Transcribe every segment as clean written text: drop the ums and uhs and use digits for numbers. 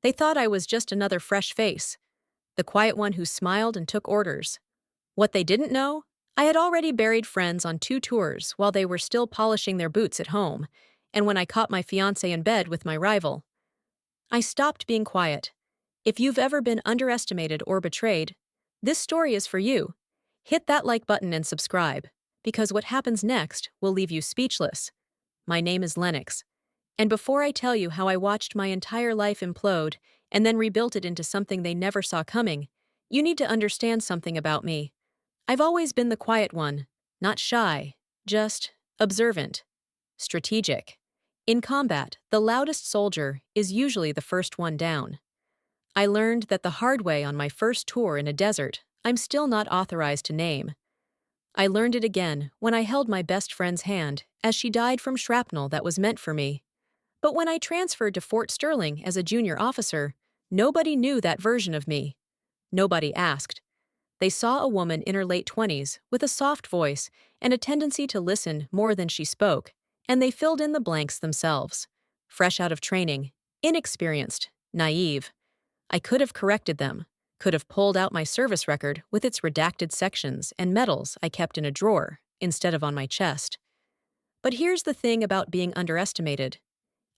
They thought I was just another fresh face, the quiet one who smiled and took orders. What they didn't know? I had already buried friends on 2 tours while they were still polishing their boots at home, and when I caught my fiancé in bed with my rival, I stopped being quiet. If you've ever been underestimated or betrayed, this story is for you. Hit that like button and subscribe, because what happens next will leave you speechless. My name is Lennox, and before I tell you how I watched my entire life implode and then rebuilt it into something they never saw coming, you need to understand something about me. I've always been the quiet one, not shy, just observant, strategic. In combat, the loudest soldier is usually the first one down. I learned that the hard way on my first tour in a desert I'm still not authorized to name. I learned it again when I held my best friend's hand as she died from shrapnel that was meant for me. But when I transferred to Fort Sterling as a junior officer, nobody knew that version of me. Nobody asked. They saw a woman in her late 20s with a soft voice and a tendency to listen more than she spoke, and they filled in the blanks themselves. Fresh out of training, inexperienced, naive. I could have corrected them, could have pulled out my service record with its redacted sections and medals I kept in a drawer instead of on my chest. But here's the thing about being underestimated.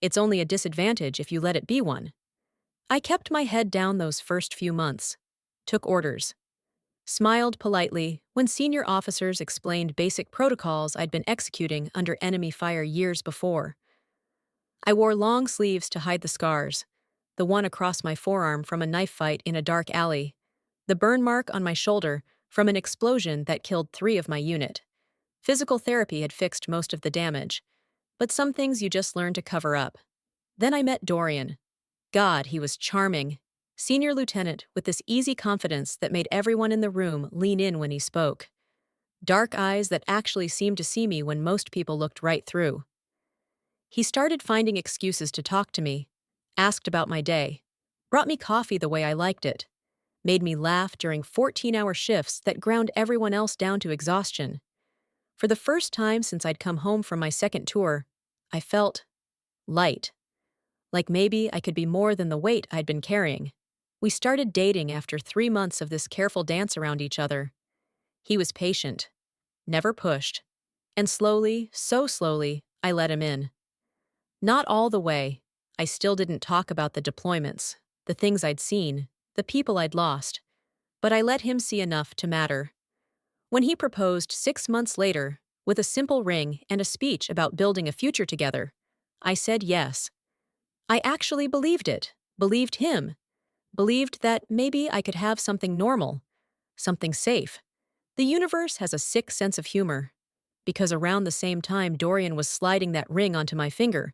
It's only a disadvantage if you let it be one. I kept my head down those first few months, took orders, smiled politely when senior officers explained basic protocols I'd been executing under enemy fire years before. I wore long sleeves to hide the scars, the one across my forearm from a knife fight in a dark alley, the burn mark on my shoulder from an explosion that killed 3 of my unit. Physical therapy had fixed most of the damage, but some things you just learn to cover up. Then I met Dorian. God, he was charming. Senior lieutenant with this easy confidence that made everyone in the room lean in when he spoke. Dark eyes that actually seemed to see me when most people looked right through. He started finding excuses to talk to me, asked about my day, brought me coffee the way I liked it, made me laugh during 14-hour shifts that ground everyone else down to exhaustion. For the first time since I'd come home from my second tour, I felt light. Like maybe I could be more than the weight I'd been carrying. We started dating after 3 months of this careful dance around each other. He was patient, never pushed, and slowly, so slowly, I let him in. Not all the way. I still didn't talk about the deployments, the things I'd seen, the people I'd lost, but I let him see enough to matter. When he proposed 6 months later, with a simple ring and a speech about building a future together, I said yes. I actually believed it, believed him, believed that maybe I could have something normal, something safe. The universe has a sick sense of humor. Because around the same time Dorian was sliding that ring onto my finger,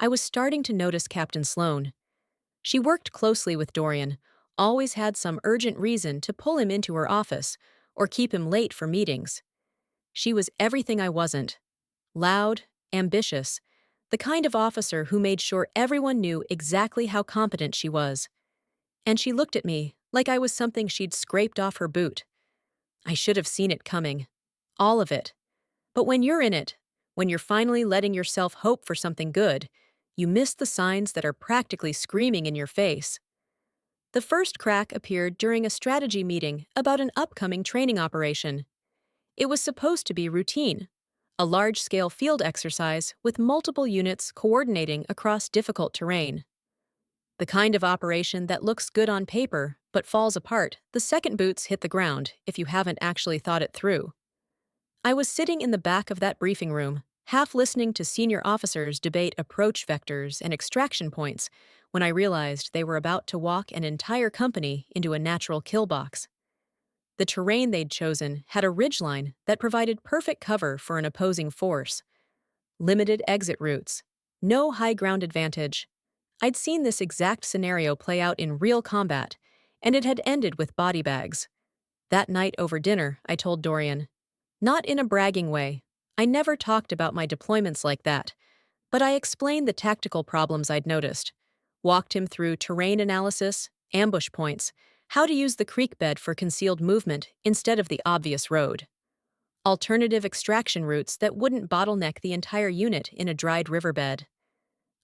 I was starting to notice Captain Sloane. She worked closely with Dorian, always had some urgent reason to pull him into her office or keep him late for meetings. She was everything I wasn't. Loud, ambitious, the kind of officer who made sure everyone knew exactly how competent she was. And she looked at me like I was something she'd scraped off her boot. I should have seen it coming. All of it. But when you're in it, when you're finally letting yourself hope for something good, you miss the signs that are practically screaming in your face. The first crack appeared during a strategy meeting about an upcoming training operation. It was supposed to be routine, a large-scale field exercise with multiple units coordinating across difficult terrain. The kind of operation that looks good on paper but falls apart the second boots hit the ground if you haven't actually thought it through. I was sitting in the back of that briefing room, half listening to senior officers debate approach vectors and extraction points, when I realized they were about to walk an entire company into a natural kill box. The terrain they'd chosen had a ridgeline that provided perfect cover for an opposing force. Limited exit routes. No high ground advantage. I'd seen this exact scenario play out in real combat, and it had ended with body bags. That night over dinner, I told Dorian, not in a bragging way. I never talked about my deployments like that, but I explained the tactical problems I'd noticed, walked him through terrain analysis, ambush points, how to use the creek bed for concealed movement instead of the obvious road, alternative extraction routes that wouldn't bottleneck the entire unit in a dried riverbed.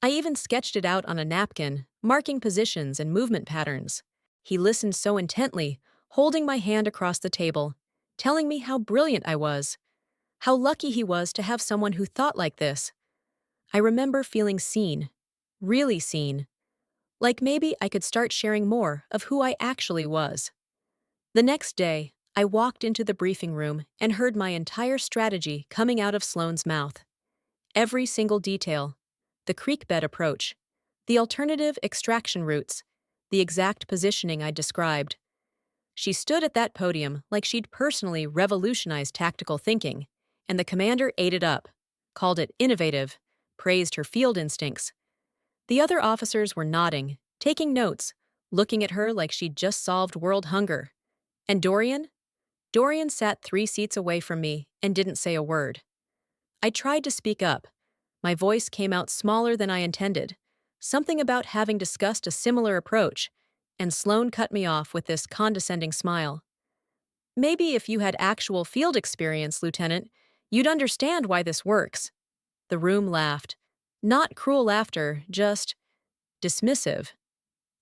I even sketched it out on a napkin marking positions and movement patterns. He listened so intently, holding my hand across the table, telling me how brilliant I was, how lucky he was to have someone who thought like this. I remember feeling seen, really seen, like maybe I could start sharing more of who I actually was. The next day, I walked into the briefing room and heard my entire strategy coming out of Sloane's mouth. Every single detail, the creek bed approach, the alternative extraction routes, the exact positioning I described. She stood at that podium like she'd personally revolutionized tactical thinking, and the commander ate it up, called it innovative, praised her field instincts. The other officers were nodding, taking notes, looking at her like she'd just solved world hunger. And Dorian? Dorian sat 3 seats away from me and didn't say a word. I tried to speak up. My voice came out smaller than I intended, something about having discussed a similar approach, and Sloane cut me off with this condescending smile. Maybe if you had actual field experience, Lieutenant, you'd understand why this works. The room laughed. Not cruel laughter, just dismissive,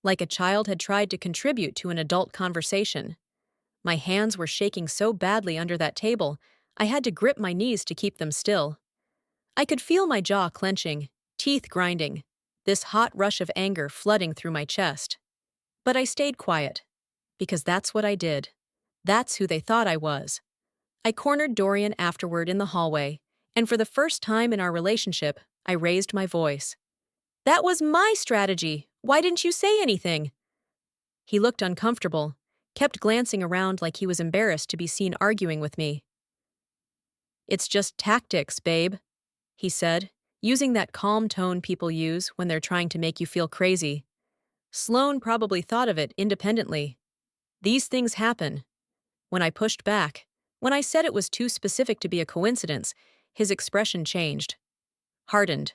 like a child had tried to contribute to an adult conversation. My hands were shaking so badly under that table, I had to grip my knees to keep them still. I could feel my jaw clenching, teeth grinding, this hot rush of anger flooding through my chest. But I stayed quiet, because that's what I did. That's who they thought I was. I cornered Dorian afterward in the hallway, and for the first time in our relationship, I raised my voice. "That was my strategy! Why didn't you say anything?" He looked uncomfortable, kept glancing around like he was embarrassed to be seen arguing with me. "It's just tactics, babe," he said, using that calm tone people use when they're trying to make you feel crazy. Sloane probably thought of it independently. These things happen. When I pushed back, when I said it was too specific to be a coincidence, his expression changed. Hardened.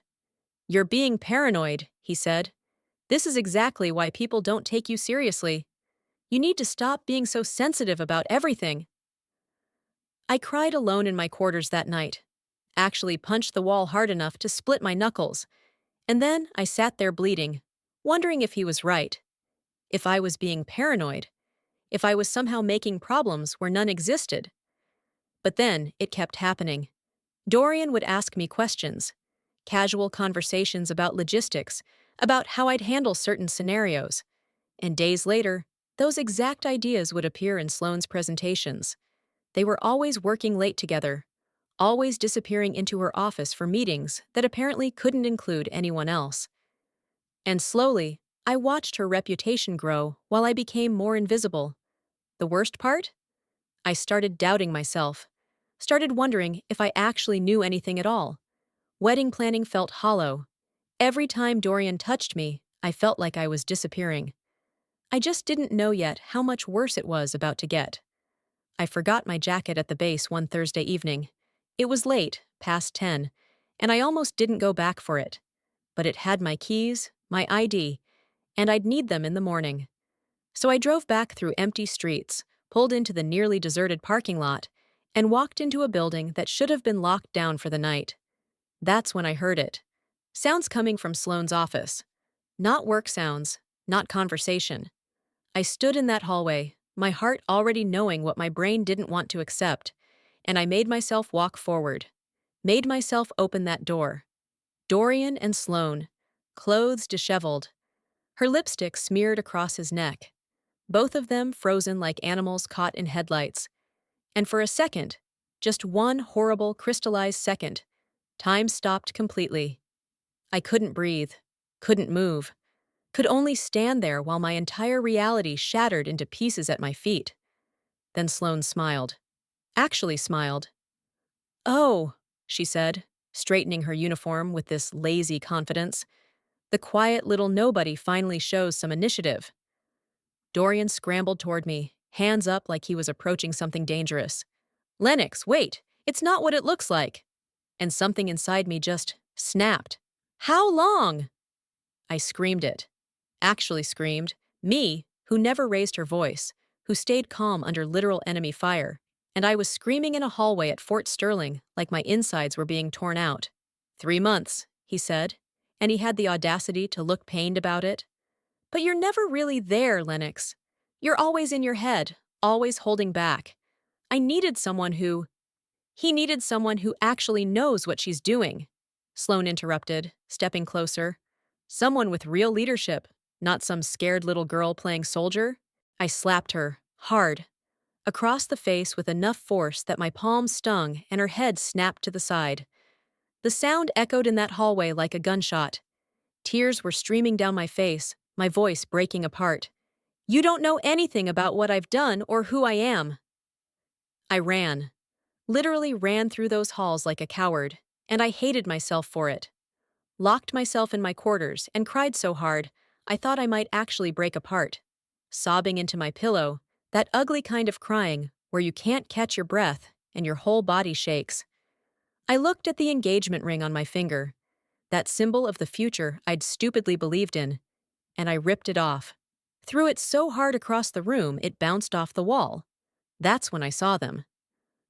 "You're being paranoid," he said. "This is exactly why people don't take you seriously. You need to stop being so sensitive about everything." I cried alone in my quarters that night, actually punched the wall hard enough to split my knuckles, and then I sat there bleeding, wondering if he was right, if I was being paranoid, if I was somehow making problems where none existed. But then it kept happening. Dorian would ask me questions, casual conversations about logistics, about how I'd handle certain scenarios, and days later, those exact ideas would appear in Sloane's presentations. They were always working late together, always disappearing into her office for meetings that apparently couldn't include anyone else. And slowly, I watched her reputation grow while I became more invisible. The worst part? I started doubting myself, started wondering if I actually knew anything at all. Wedding planning felt hollow. Every time Dorian touched me, I felt like I was disappearing. I just didn't know yet how much worse it was about to get. I forgot my jacket at the base one Thursday evening. It was late, past 10, and I almost didn't go back for it. But it had my keys, my ID, and I'd need them in the morning. So I drove back through empty streets, pulled into the nearly deserted parking lot, and walked into a building that should have been locked down for the night. That's when I heard it. Sounds coming from Sloane's office. Not work sounds, not conversation. I stood in that hallway, my heart already knowing what my brain didn't want to accept, and I made myself walk forward. Made myself open that door. Dorian and Sloane, clothes disheveled, her lipstick smeared across his neck, both of them frozen like animals caught in headlights. And for a second, just one horrible crystallized second, time stopped completely. I couldn't breathe, couldn't move, could only stand there while my entire reality shattered into pieces at my feet. Then Sloane smiled. Actually smiled. "Oh," she said, straightening her uniform with this lazy confidence. "The quiet little nobody finally shows some initiative." Dorian scrambled toward me, hands up like he was approaching something dangerous. "Lennox, wait! It's not what it looks like!" And something inside me just snapped. "How long?" I screamed it. Actually screamed. Me, who never raised her voice, who stayed calm under literal enemy fire, and I was screaming in a hallway at Fort Sterling like my insides were being torn out. "3 months," he said, and he had the audacity to look pained about it. But you're never really there, Lennox. You're always in your head, always holding back. I needed someone who. He needed someone who actually knows what she's doing. Sloane interrupted, stepping closer. Someone with real leadership, not some scared little girl playing soldier. I slapped her, hard, across the face with enough force that my palms stung and her head snapped to the side. The sound echoed in that hallway like a gunshot. Tears were streaming down my face, my voice breaking apart. You don't know anything about what I've done or who I am. I ran. Literally ran through those halls like a coward, and I hated myself for it. Locked myself in my quarters and cried so hard, I thought I might actually break apart. Sobbing into my pillow, that ugly kind of crying where you can't catch your breath and your whole body shakes. I looked at the engagement ring on my finger, that symbol of the future I'd stupidly believed in, and I ripped it off. Threw it so hard across the room it bounced off the wall. That's when I saw them.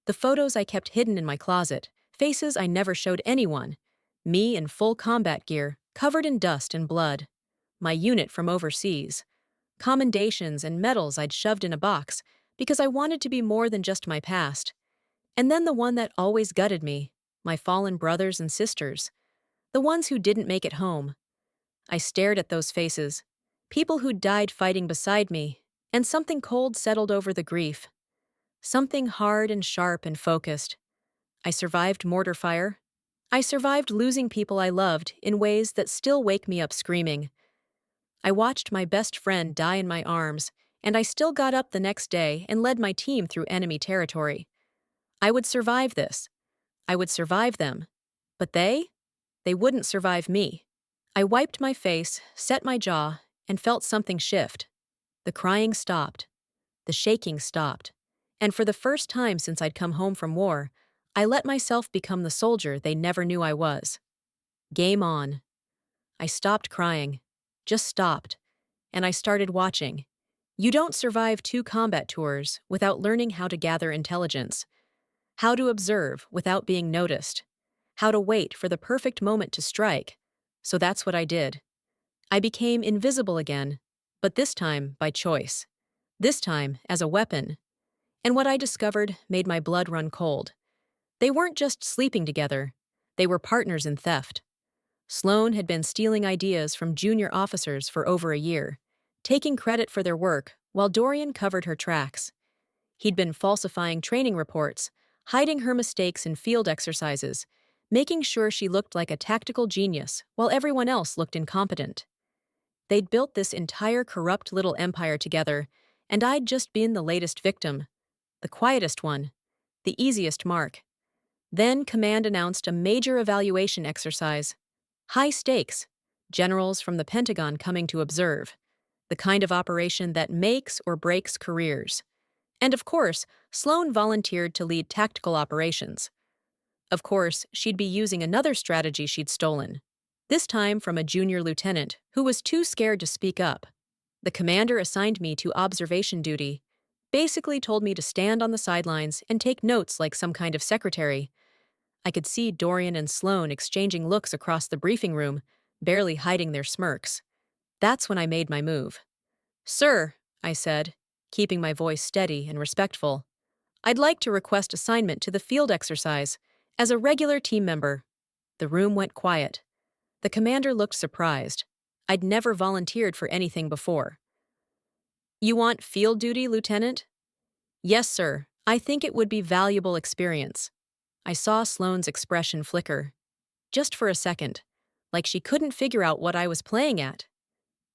The photos I kept hidden in my closet, faces I never showed anyone, me in full combat gear, covered in dust and blood, my unit from overseas, commendations and medals I'd shoved in a box because I wanted to be more than just my past. And then the one that always gutted me, my fallen brothers and sisters, the ones who didn't make it home. I stared at those faces, people who'd died fighting beside me, and something cold settled over the grief. Something hard and sharp and focused. I survived mortar fire. I survived losing people I loved in ways that still wake me up screaming. I watched my best friend die in my arms, and I still got up the next day and led my team through enemy territory. I would survive this. I would survive them. But they wouldn't survive me. I wiped my face, set my jaw, and felt something shift. The crying stopped. The shaking stopped. And for the first time since I'd come home from war, I let myself become the soldier they never knew I was. Game on. I stopped crying. Just stopped. And I started watching. You don't survive 2 combat tours without learning how to gather intelligence, how to observe without being noticed, how to wait for the perfect moment to strike. So that's what I did. I became invisible again, but this time by choice. This time as a weapon. And what I discovered made my blood run cold. They weren't just sleeping together. They were partners in theft. Sloane had been stealing ideas from junior officers for over a year, taking credit for their work while Dorian covered her tracks. He'd been falsifying training reports, hiding her mistakes in field exercises, making sure she looked like a tactical genius while everyone else looked incompetent. They'd built this entire corrupt little empire together, and I'd just been the latest victim, the quietest one, the easiest mark. Then Command announced a major evaluation exercise. High stakes, generals from the Pentagon coming to observe, the kind of operation that makes or breaks careers. And of course, Sloane volunteered to lead tactical operations. Of course, she'd be using another strategy she'd stolen, this time from a junior lieutenant who was too scared to speak up. The commander assigned me to observation duty, basically told me to stand on the sidelines and take notes like some kind of secretary. I could see Dorian and Sloane exchanging looks across the briefing room, barely hiding their smirks. That's when I made my move. "Sir," I said, keeping my voice steady and respectful, "I'd like to request assignment to the field exercise as a regular team member." The room went quiet. The commander looked surprised. I'd never volunteered for anything before. "You want field duty, Lieutenant?" "Yes, sir. I think it would be valuable experience." I saw Sloane's expression flicker. Just for a second. Like she couldn't figure out what I was playing at.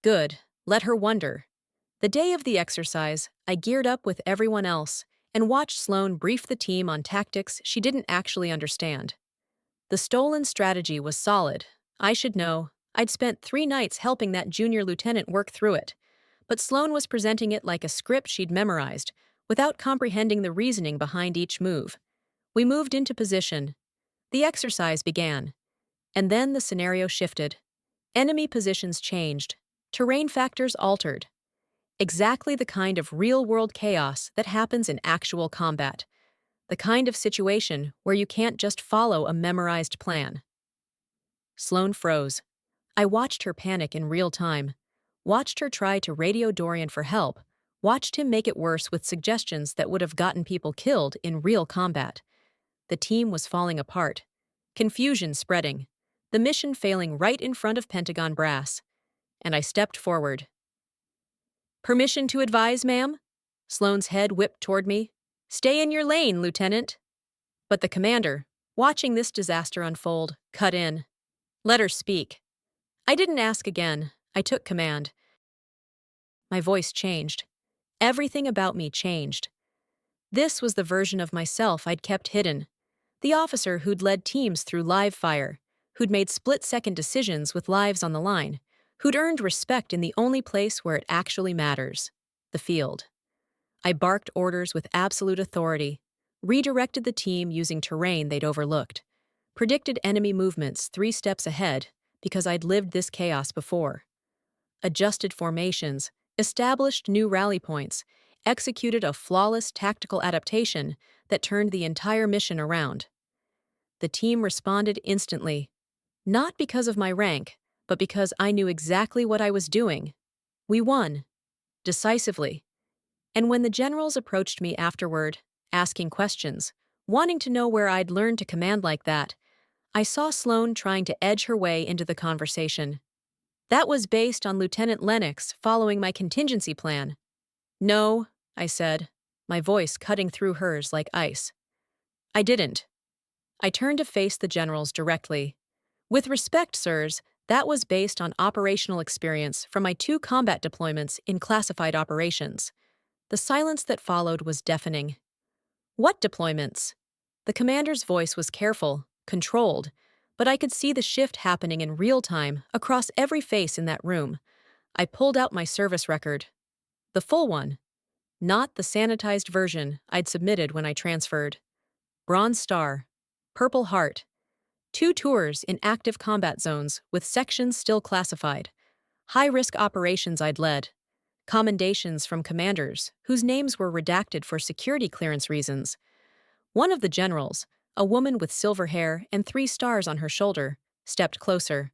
Good. Let her wonder. The day of the exercise, I geared up with everyone else and watched Sloane brief the team on tactics she didn't actually understand. The stolen strategy was solid. I should know. I'd spent 3 nights helping that junior lieutenant work through it. But Sloane was presenting it like a script she'd memorized, without comprehending the reasoning behind each move. We moved into position. The exercise began. And then the scenario shifted. Enemy positions changed. Terrain factors altered. Exactly the kind of real-world chaos that happens in actual combat. The kind of situation where you can't just follow a memorized plan. Sloane froze. I watched her panic in real time. Watched her try to radio Dorian for help, watched him make it worse with suggestions that would have gotten people killed in real combat. The team was falling apart. Confusion spreading. The mission failing right in front of Pentagon brass. And I stepped forward. "Permission to advise, ma'am?" Sloane's head whipped toward me. "Stay in your lane, Lieutenant." But the commander, watching this disaster unfold, cut in. "Let her speak." I didn't ask again. I took command. My voice changed. Everything about me changed. This was the version of myself I'd kept hidden. The officer who'd led teams through live fire, who'd made split-second decisions with lives on the line, who'd earned respect in the only place where it actually matters, the field. I barked orders with absolute authority, redirected the team using terrain they'd overlooked, predicted enemy movements 3 steps ahead because I'd lived this chaos before, adjusted formations, established new rally points, executed a flawless tactical adaptation that turned the entire mission around. The team responded instantly, not because of my rank, but because I knew exactly what I was doing. We won, decisively. And when the generals approached me afterward, asking questions, wanting to know where I'd learned to command like that, I saw Sloane trying to edge her way into the conversation. That was based on Lieutenant Lennox following my contingency plan. "No," I said, my voice cutting through hers like ice. "I didn't." I turned to face the generals directly. "With respect, sirs, that was based on operational experience from my 2 combat deployments in classified operations." The silence that followed was deafening. "What deployments?" The commander's voice was careful, controlled, but I could see the shift happening in real time across every face in that room. I pulled out my service record. The full one. Not the sanitized version I'd submitted when I transferred. Bronze Star. Purple Heart. 2 tours in active combat zones with sections still classified. High-risk operations I'd led. Commendations from commanders whose names were redacted for security clearance reasons. One of the generals, a woman with silver hair and 3 stars on her shoulder, stepped closer.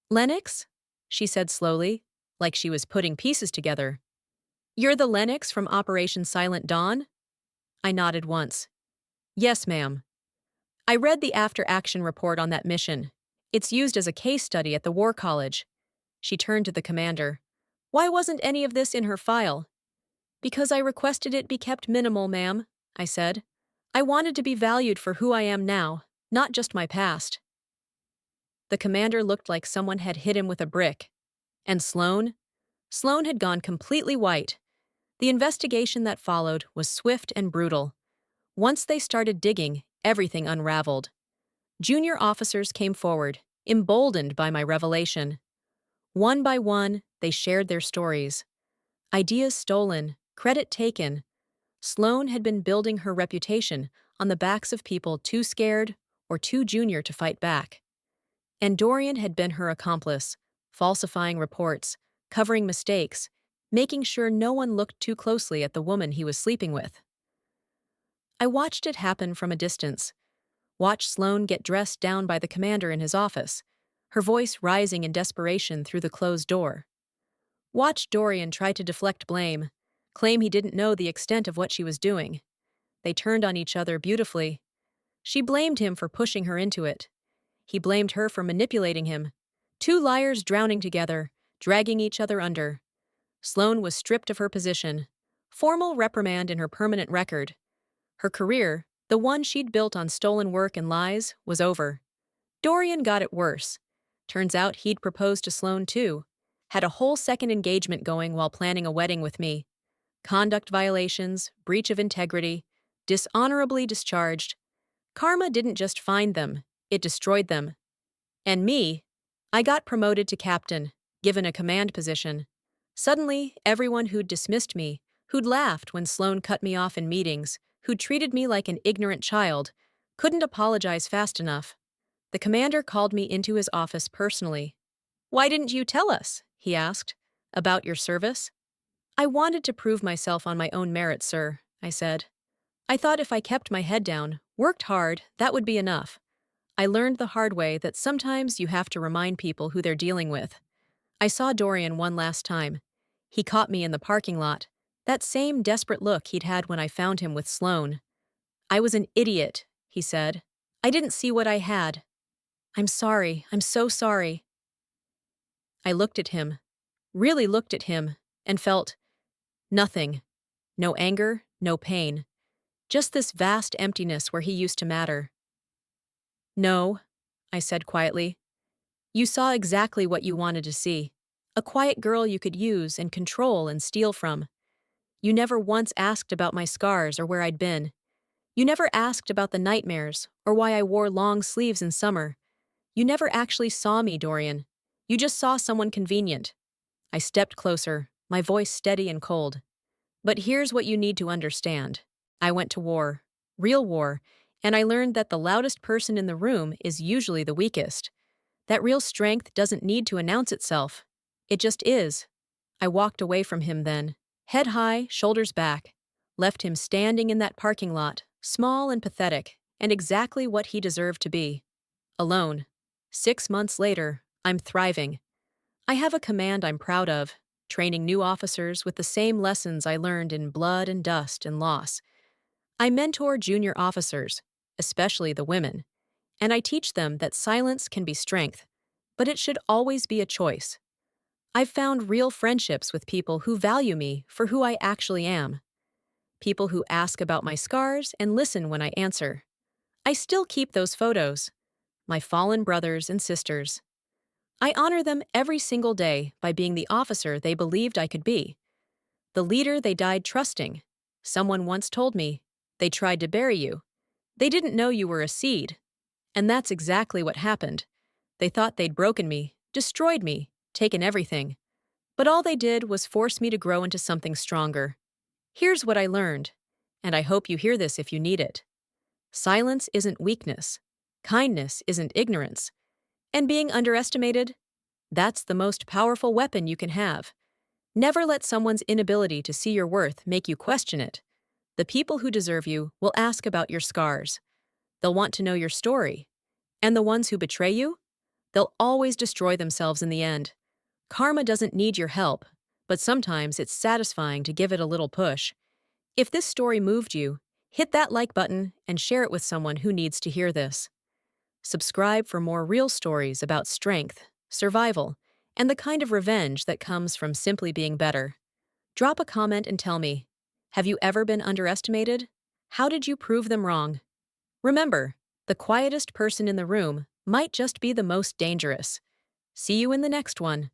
"Lennox?" she said slowly, like she was putting pieces together. "You're the Lennox from Operation Silent Dawn?" I nodded once. "Yes, ma'am. I read the after-action report on that mission. It's used as a case study at the War College." She turned to the commander. "Why wasn't any of this in her file?" "Because I requested it be kept minimal, ma'am," I said. "I wanted to be valued for who I am now, not just my past." The commander looked like someone had hit him with a brick. And Sloane? Sloane had gone completely white. The investigation that followed was swift and brutal. Once they started digging, everything unraveled. Junior officers came forward, emboldened by my revelation. One by one, they shared their stories. Ideas stolen, credit taken. Sloane had been building her reputation on the backs of people too scared or too junior to fight back. And Dorian had been her accomplice, falsifying reports, covering mistakes, making sure no one looked too closely at the woman he was sleeping with. I watched it happen from a distance. Watched Sloane get dressed down by the commander in his office, her voice rising in desperation through the closed door. Watched Dorian try to deflect blame, claim he didn't know the extent of what she was doing. They turned on each other beautifully. She blamed him for pushing her into it. He blamed her for manipulating him. 2 liars drowning together, dragging each other under. Sloane was stripped of her position. Formal reprimand in her permanent record. Her career, the one she'd built on stolen work and lies, was over. Dorian got it worse. Turns out he'd proposed to Sloane too. Had a whole second engagement going while planning a wedding with me. Conduct violations, breach of integrity, dishonorably discharged. Karma didn't just find them, it destroyed them. And me, I got promoted to captain, given a command position. Suddenly, everyone who'd dismissed me, who'd laughed when Sloane cut me off in meetings, who'd treated me like an ignorant child, couldn't apologize fast enough. The commander called me into his office personally. "Why didn't you tell us?" he asked. "About your service?" "I wanted to prove myself on my own merit, sir," I said. "I thought if I kept my head down, worked hard, that would be enough. I learned the hard way that sometimes you have to remind people who they're dealing with. I saw Dorian one last time. He caught me in the parking lot. That same desperate look he'd had when I found him with Sloane. I was an idiot, he said. I didn't see what I had. I'm sorry, I'm so sorry. I looked at him, really looked at him, and felt nothing. No anger, no pain. Just this vast emptiness where he used to matter. No, I said quietly. You saw exactly what you wanted to see. A quiet girl you could use and control and steal from. You never once asked about my scars or where I'd been. You never asked about the nightmares or why I wore long sleeves in summer. You never actually saw me, Dorian. You just saw someone convenient. I stepped closer, my voice steady and cold. But here's what you need to understand. I went to war, real war, and I learned that the loudest person in the room is usually the weakest. That real strength doesn't need to announce itself. It just is. I walked away from him then, head high, shoulders back, left him standing in that parking lot, small and pathetic, and exactly what he deserved to be. Alone. 6 months later, I'm thriving. I have a command I'm proud of, training new officers with the same lessons I learned in blood and dust and loss. I mentor junior officers, especially the women, and I teach them that silence can be strength, but it should always be a choice. I've found real friendships with people who value me for who I actually am. People who ask about my scars and listen when I answer. I still keep those photos, my fallen brothers and sisters. I honor them every single day by being the officer they believed I could be, the leader they died trusting. Someone once told me, they tried to bury you. They didn't know you were a seed. And that's exactly what happened. They thought they'd broken me, destroyed me, taken everything. But all they did was force me to grow into something stronger. Here's what I learned, and I hope you hear this if you need it. Silence isn't weakness. Kindness isn't ignorance. And being underestimated? That's the most powerful weapon you can have. Never let someone's inability to see your worth make you question it. The people who deserve you will ask about your scars. They'll want to know your story. And the ones who betray you? They'll always destroy themselves in the end. Karma doesn't need your help, but sometimes it's satisfying to give it a little push. If this story moved you, hit that like button and share it with someone who needs to hear this. Subscribe for more real stories about strength, survival, and the kind of revenge that comes from simply being better. Drop a comment and tell me, have you ever been underestimated? How did you prove them wrong? Remember, the quietest person in the room might just be the most dangerous. See you in the next one.